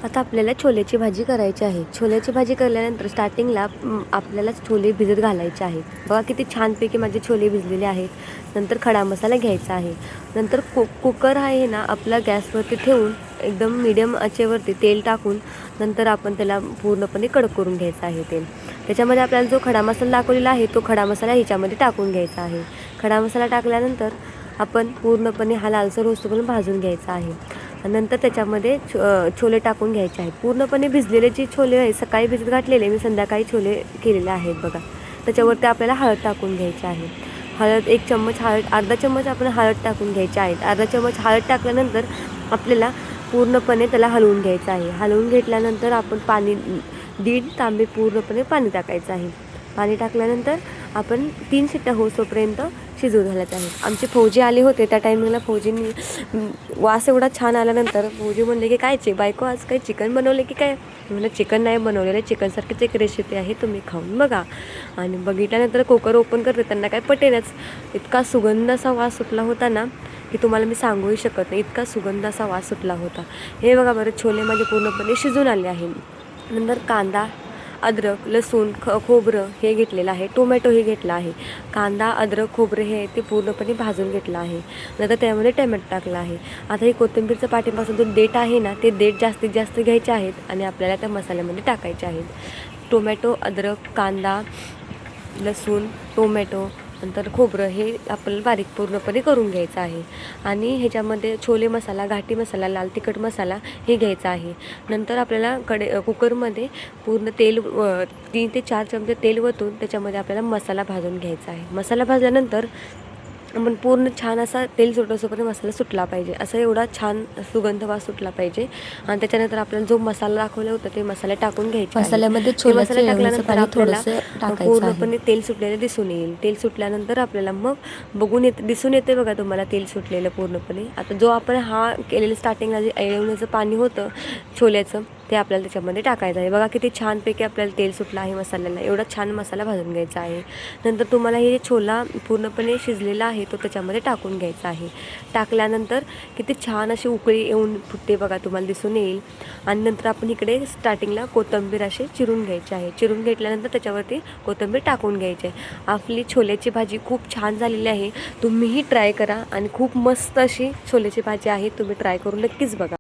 आता आपल्याला छोलेची भाजी करायची आहे. छोल्याची भाजी केल्यानंतर स्टार्टिंगला आपल्याला छोले भिजत घालायचे आहेत. बघा किती छानपैकी माझे छोले भिजलेले आहेत. नंतर खडा मसाला घ्यायचा आहे. नंतर कुकर आहे ना आपला गॅसवरती ठेवून एकदम मीडियम आचेवरती तेल टाकून नंतर आपण त्याला पूर्णपणे कडक करून घ्यायचं आहे तेल. त्याच्यामध्ये आपल्याला जो खडा मसाला दाखवलेला आहे तो खडा मसाला ह्याच्यामध्ये टाकून घ्यायचा आहे. खडा मसाला टाकल्यानंतर आपण पूर्णपणे हा लालसर होईपर्यंत भाजून घ्यायचा आहे. नंतर त्याच्यामध्ये छोले टाकून घ्यायचे आहेत. पूर्णपणे भिजलेले जे छोले आहे सकाळी भिजत घातलेले मी संध्याकाळी छोले केलेले आहेत बघा. त्याच्यावरती आपल्याला हळद टाकून घ्यायची आहे. हळद 1 चम्मच हळद, अर्धा चम्मच आपण हळद टाकून घ्यायची आहेत. अर्धा चम्मच हळद टाकल्यानंतर आपल्याला पूर्णपणे त्याला हलवून घ्यायचं आहे. हलवून घेतल्यानंतर आपण पाणी 1.5 तांबे पूर्णपणे पाणी टाकायचं आहे. पाणी टाकल्यानंतर आपण 3 शिट्ट्या होईपर्यंत शिजवून घालायचं आहे. आमचे फौजी आले होते त्या टायमिंगला. फौजींनी वास एवढा छान आल्यानंतर फौजी म्हणले की काय बायको आज काही चिकन बनवले की काय. म्हणलं चिकन नाही बनवलेलं, चिकनसारखीच एक रेसिपी आहे, तुम्ही खाऊन बघा. आणि बघितल्यानंतर कुकर ओपन करते त्यांना काय पटेनच. इतका सुगंध असा वास सुटला होता ना की तुम्हाला मी सांगूही शकत नाही. इतका सुगंध असा वास सुटला होता. हे बघा बरं छोले माझे पूर्णपणे शिजून आले आहे. नंतर कांदा, अद्रक, लसूण, खोबरं हे घेतलेलं आहे. टोमॅटो हे घेतला आहे. कांदा, अद्रक, खोबरं हे ते पूर्णपणे भाजून घेतलं आहे. नंतर त्यामध्ये टोमॅटो टाकला आहे. आता हे कोथिंबीरचं पाठीपासून जो देठ आहे ना ते देठ जास्तीत जास्त घ्यायचे आहेत आणि आपल्याला त्या मसाल्यामध्ये टाकायचे आहेत. टोमॅटो, अद्रक, कांदा, लसूण, टोमॅटो नंतर खोबरं हे आपल्याला बारीक पूर्णपणे करून घ्यायचं आहे. आणि ह्याच्यामध्ये छोले मसाला, घाटी मसाला, लाल तिखट मसाला हे घ्यायचा आहे. नंतर आपल्याला कुकरमध्ये पूर्ण तेल 3 ते 4 चमचे तेल ओतून त्याच्यामध्ये आपल्याला मसाला भाजून घ्यायचा आहे. मसाला भाजल्यानंतर आपण पूर्ण छान असा तेल सुटोपर्यंत मसाला सुटला पाहिजे. असं एवढा छान सुगंध वास सुटला पाहिजे. आणि त्याच्यानंतर आपल्याला जो मसाला दाखवला होता ते मसाले टाकून घ्यायचे. मसाल्यामध्ये मसाला टाकल्यानंतर आपल्याला टाकायचं पूर्णपणे तेल सुटलेलं दिसून येईल. तेल सुटल्यानंतर आपल्याला मग दिसून येते बघा तुम्हाला तेल सुटलेलं पूर्णपणे. आता जो आपण हा केलेलं स्टार्टिंगला जे येण्याचं पाणी होतं छोल्याचं ते आपल्याला त्याच्यामध्ये टाकायचं आहे. बघा किती छानपैकी आपल्याला तेल सुटलं आहे मसाल्याला. एवढा छान मसाला भाजून घ्यायचा आहे. नंतर तुम्हाला हे छोला पूर्णपणे शिजलेला आहे तो त्याच्यामध्ये टाकून घ्यायचा आहे. टाकल्यानंतर किती छान अशी उकळी येऊन फुटते बघा तुम्हाला दिसून येईल. आणि नंतर आपण इकडे स्टार्टिंगला कोथिंबीर अशी चिरून घ्यायची आहे. चिरून घेतल्यानंतर त्याच्यावरती कोथिंबीर टाकून घ्यायची आहे. आपली छोल्याची भाजी खूप छान झालेली आहे. तुम्हीही ट्राय करा आणि खूप मस्त अशी छोल्याची भाजी आहे. तुम्ही ट्राय करून नक्कीच बघा.